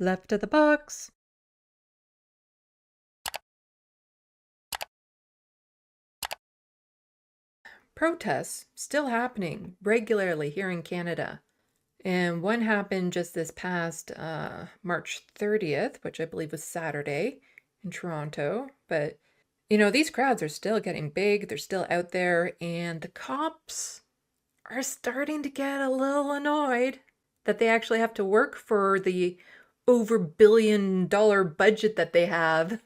Left of the box. Protests still happening regularly here in Canada. And one happened just this past March 30th, which I believe was Saturday in Toronto. But, these crowds are still getting big. They're still out there. And the cops are starting to get a little annoyed that they actually have to work for the over $1 billion budget that they have.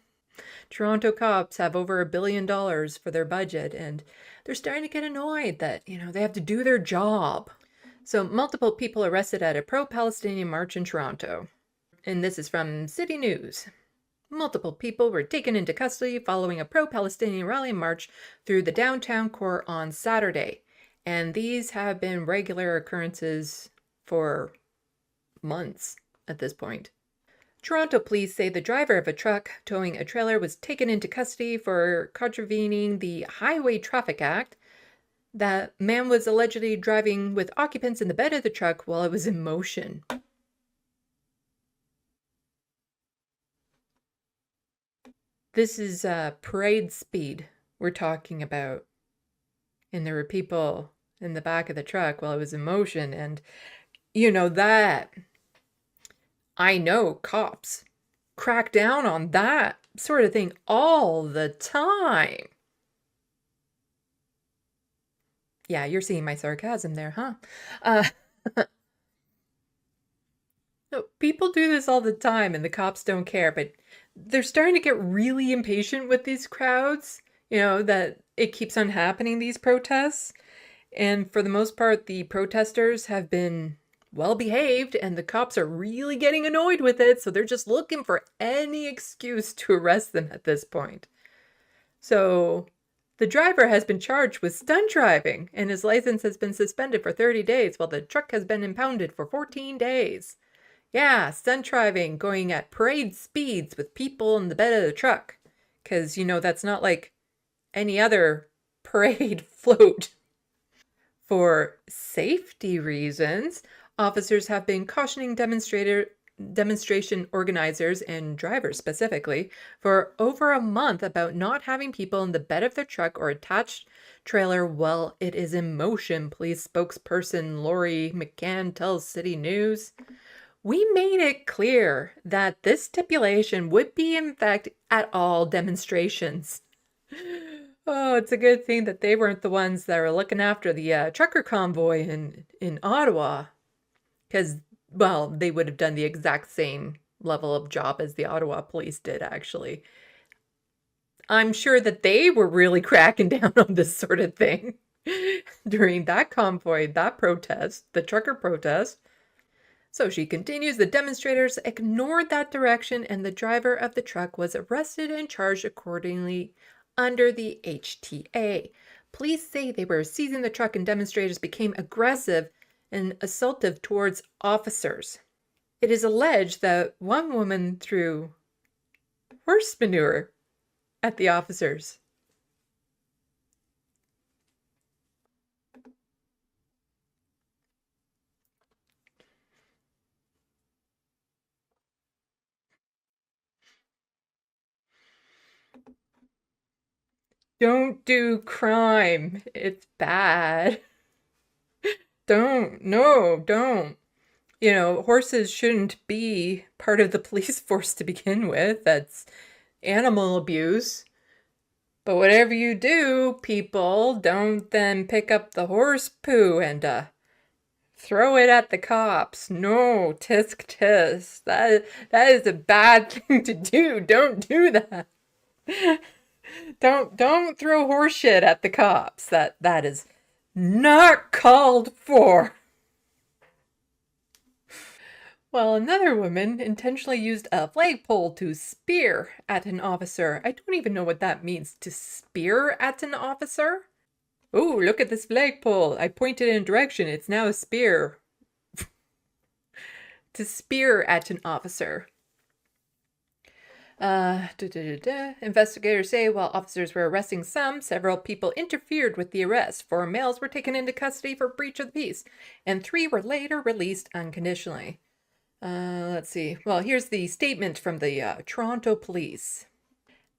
Toronto cops have over $1 billion for their budget, and they're starting to get annoyed that, they have to do their job. So, multiple people arrested at a pro-Palestinian march in Toronto. And this is from City News. Multiple people were taken into custody following a pro-Palestinian rally march through the downtown core on Saturday. And these have been regular occurrences for months at this point. Toronto police say the driver of a truck towing a trailer was taken into custody for contravening the Highway Traffic Act. That man was allegedly driving with occupants in the bed of the truck while it was in motion. This is parade speed we're talking about. And there were people in the back of the truck while it was in motion. And that. I know cops crack down on that sort of thing all the time. Yeah, you're seeing my sarcasm there, huh? No, people do this all the time and the cops don't care, but they're starting to get really impatient with these crowds, that it keeps on happening, these protests. And for the most part, the protesters have been well behaved and the cops are really getting annoyed with it. So they're just looking for any excuse to arrest them at this point. So the driver has been charged with stunt driving and his license has been suspended for 30 days while the truck has been impounded for 14 days. Yeah, stunt driving, going at parade speeds with people in the bed of the truck. Because, that's not like any other parade float. For safety reasons, officers have been cautioning demonstration organizers and drivers specifically for over a month about not having people in the bed of their truck or attached trailer while it is in motion, police spokesperson Lori McCann tells City News. We made it clear that this stipulation would be in effect at all demonstrations. Oh, it's a good thing that they weren't the ones that were looking after the trucker convoy in Ottawa. Because, well, they would have done the exact same level of job as the Ottawa police did, actually. I'm sure that they were really cracking down on this sort of thing during that convoy, that protest, the trucker protest. So she continues, the demonstrators ignored that direction and the driver of the truck was arrested and charged accordingly under the HTA. Police say they were seizing the truck and demonstrators became aggressive and assaultive towards officers. It is alleged that one woman threw horse manure at the officers. Don't do crime. It's bad. Don't. Horses shouldn't be part of the police force to begin with. That's animal abuse. But whatever you do, people, don't then pick up the horse poo and throw it at the cops. No, tisk tisk. That is a bad thing to do. Don't do that. Don't throw horse shit at the cops. That is not called for. Well, another woman intentionally used a flagpole to spear at an officer. I don't even know what that means, to spear at an officer? Oh, look at this flagpole. I pointed in a direction. It's now a spear. To spear at an officer. Investigators say while officers were arresting some, several people interfered with the arrest. 4 males were taken into custody for breach of the peace, and 3 were later released unconditionally. Let's see. Well, here's the statement from the Toronto police.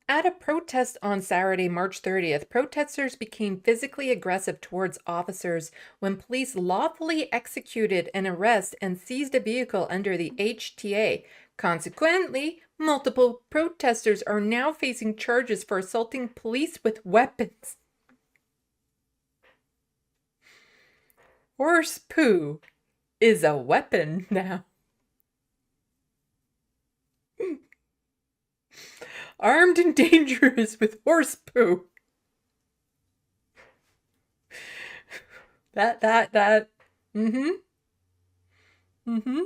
At a protest on Saturday, March 30th, protesters became physically aggressive towards officers when police lawfully executed an arrest and seized a vehicle under the HTA. Consequently, multiple protesters are now facing charges for assaulting police with weapons. Horse poo is a weapon now. Armed and dangerous with horse poo. Mm-hmm. Mm-hmm.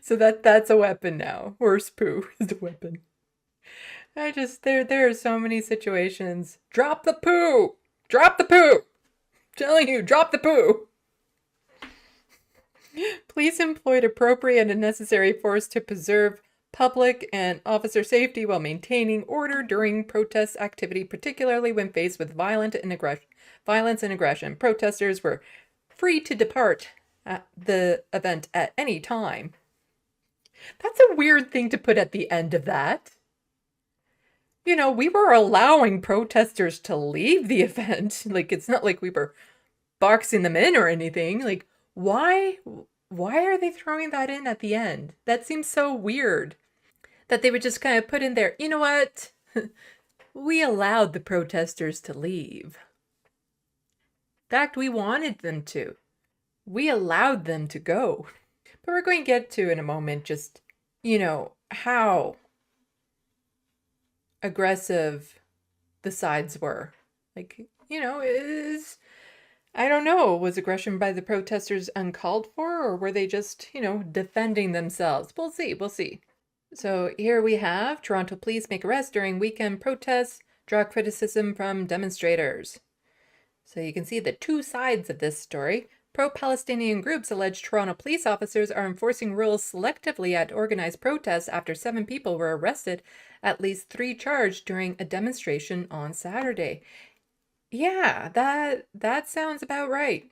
So that's a weapon now. Horse poo is a weapon. There are so many situations. Drop the poo! Drop the poo! I'm telling you, drop the poo! Police employed appropriate and necessary force to preserve public and officer safety while maintaining order during protest activity, particularly when faced with violence and aggression. Protesters were free to depart at the event at any time. That's a weird thing to put at the end of that. You know, we were allowing protesters to leave the event. Like, it's not like we were boxing them in or anything. Like, why are they throwing that in at the end? That seems so weird. That they would just kind of put in there, you know what? We allowed the protesters to leave. In fact, we wanted them to. We allowed them to go. But we're going to get to in a moment just, you know, how aggressive the sides were. Like, you know, I don't know, was aggression by the protesters uncalled for, or were they just, you know, defending themselves? We'll see. So here we have Toronto police make arrests during weekend protests, draw criticism from demonstrators. So you can see the two sides of this story. Pro-Palestinian groups allege Toronto police officers are enforcing rules selectively at organized protests after 7 people were arrested, at least 3 charged during a demonstration on Saturday. Yeah, that sounds about right.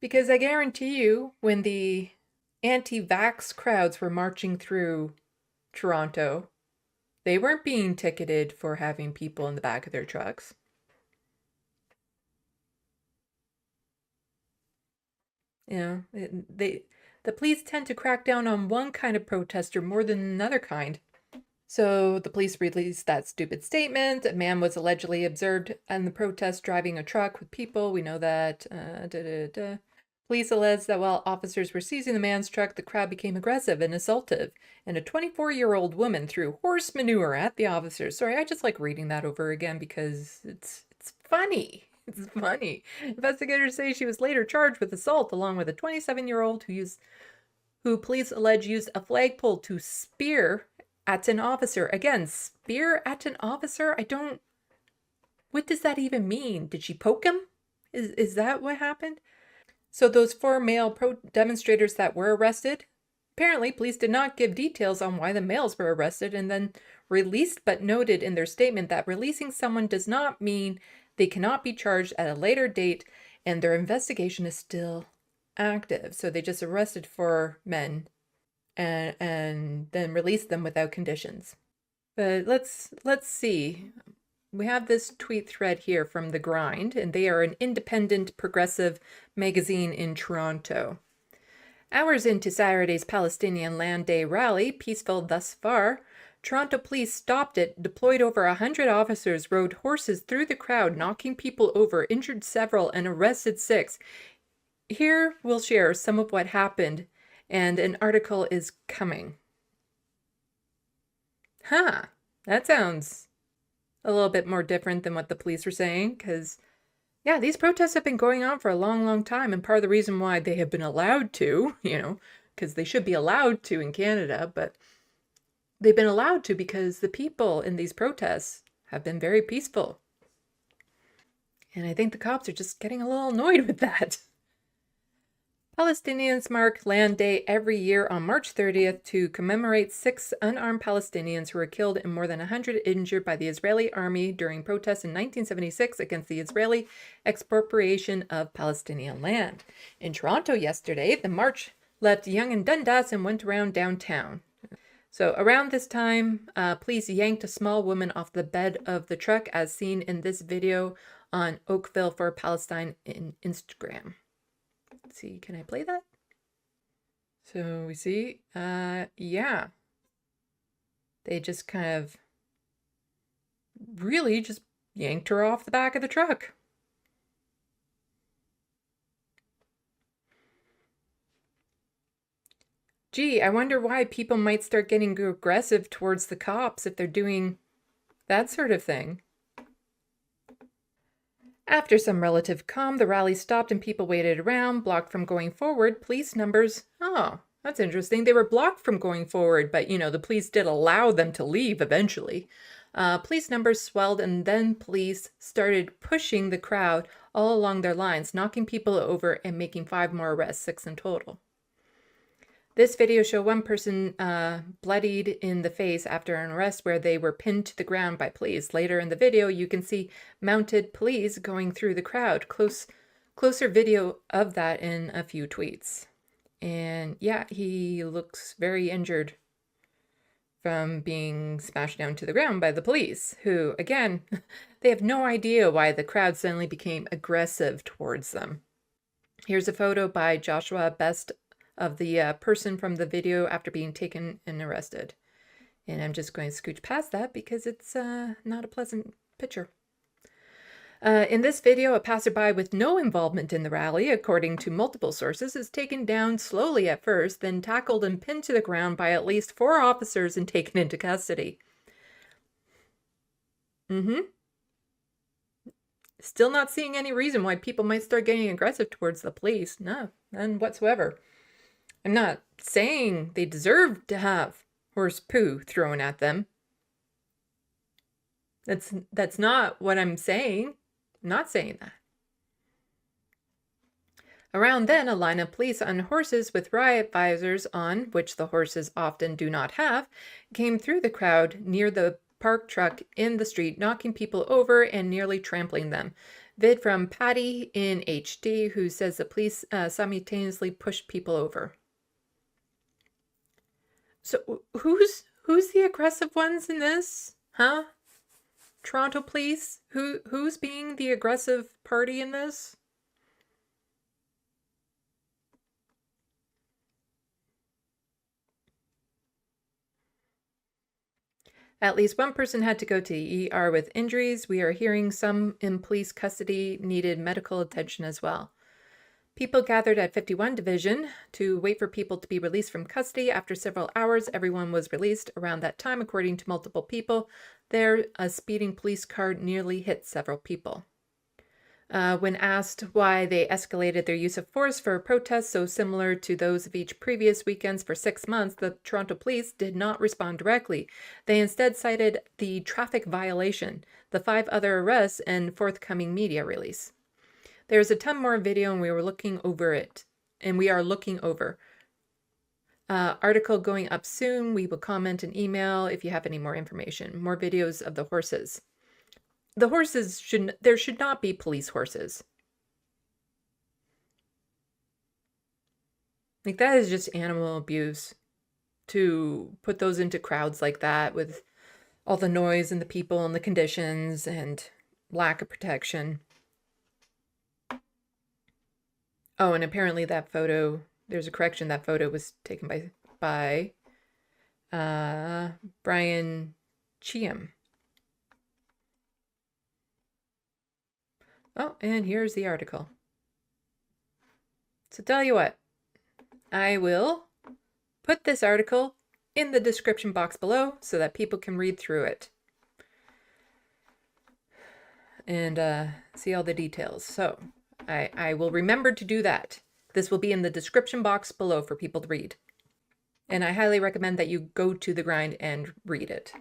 Because I guarantee you, when the anti-vax crowds were marching through Toronto, they weren't being ticketed for having people in the back of their trucks. You know, the police tend to crack down on one kind of protester more than another kind. So the police released that stupid statement. A man was allegedly observed in the protest driving a truck with people. We know that. Police allege that while officers were seizing the man's truck, the crowd became aggressive and assaultive, and a 24-year-old woman threw horse manure at the officers. Sorry, I just like reading that over again because it's funny. It's funny. Investigators say she was later charged with assault along with a 27-year-old who police allege used a flagpole to spear at an officer. Again, spear at an officer? What does that even mean? Did she poke him? Is that what happened? So those 4 male demonstrators that were arrested, apparently police did not give details on why the males were arrested and then released, but noted in their statement that releasing someone does not mean they cannot be charged at a later date, and their investigation is still active. So they just arrested 4 men and then released them without conditions. But let's see. We have this tweet thread here from The Grind, and they are an independent progressive magazine in Toronto. Hours into Saturday's Palestinian Land Day rally, peaceful thus far, Toronto police stopped it, deployed over 100 officers, rode horses through the crowd, knocking people over, injured several, and arrested 6. Here we'll share some of what happened, and an article is coming. That sounds a little bit more different than what the police were saying, because, yeah, these protests have been going on for a long, long time, and part of the reason why they have been allowed to, you know, because they should be allowed to in Canada, but they've been allowed to because the people in these protests have been very peaceful. And I think the cops are just getting a little annoyed with that. Palestinians mark Land Day every year on March 30th to commemorate 6 unarmed Palestinians who were killed and more than 100 injured by the Israeli army during protests in 1976 against the Israeli expropriation of Palestinian land. In Toronto yesterday, the march left Young and Dundas and went around downtown. So around this time, police yanked a small woman off the bed of the truck, as seen in this video on Oakville for Palestine in Instagram. Let's see, can I play that? So we see, yeah. They just kind of really just yanked her off the back of the truck. Gee, I wonder why people might start getting aggressive towards the cops if they're doing that sort of thing. After some relative calm, the rally stopped and people waited around, blocked from going forward. Police numbers, oh, that's interesting. They were blocked from going forward, but the police did allow them to leave eventually. Police numbers swelled, and then police started pushing the crowd all along their lines, knocking people over and making 5 more arrests, 6 in total. This video shows one person bloodied in the face after an arrest where they were pinned to the ground by police. Later in the video, you can see mounted police going through the crowd. Closer video of that in a few tweets. And yeah, he looks very injured from being smashed down to the ground by the police, who, again, they have no idea why the crowd suddenly became aggressive towards them. Here's a photo by Joshua Best of the person from the video after being taken and arrested. And I'm just going to scooch past that because it's not a pleasant picture. In this video, a passerby with no involvement in the rally, according to multiple sources, is taken down slowly at first, then tackled and pinned to the ground by at least 4 officers and taken into custody. Still not seeing any reason why people might start getting aggressive towards the police. No, none whatsoever. I'm not saying they deserve to have horse poo thrown at them. That's not what I'm saying. I'm not saying that. Around then, a line of police on horses with riot visors on, which the horses often do not have, came through the crowd near the parked truck in the street, knocking people over and nearly trampling them. Vid from Patty in HD, who says the police simultaneously pushed people over. So who's the aggressive ones in this? Huh? Toronto police? Who's being the aggressive party in this? At least one person had to go to the ER with injuries. We are hearing some in police custody needed medical attention as well. People gathered at 51 Division to wait for people to be released from custody. After several hours, everyone was released. Around that time, according to multiple people, there a speeding police car nearly hit several people. When asked why they escalated their use of force for protests so similar to those of each previous weekends for 6 months, the Toronto police did not respond directly. They instead cited the traffic violation, the 5 other arrests, and forthcoming media release. There's a ton more video, and we are looking over it. Article going up soon. We will comment and email if you have any more information. More videos of the horses. The horses there should not be police horses. Like, that is just animal abuse to put those into crowds like that with all the noise and the people and the conditions and lack of protection. Oh, and apparently that photo, there's a correction, that photo was taken by Brian Cheam. Oh, and here's the article. So tell you what, I will put this article in the description box below so that people can read through it and see all the details. So I will remember to do that. This will be in the description box below for people to read. And I highly recommend that you go to the grind and read it.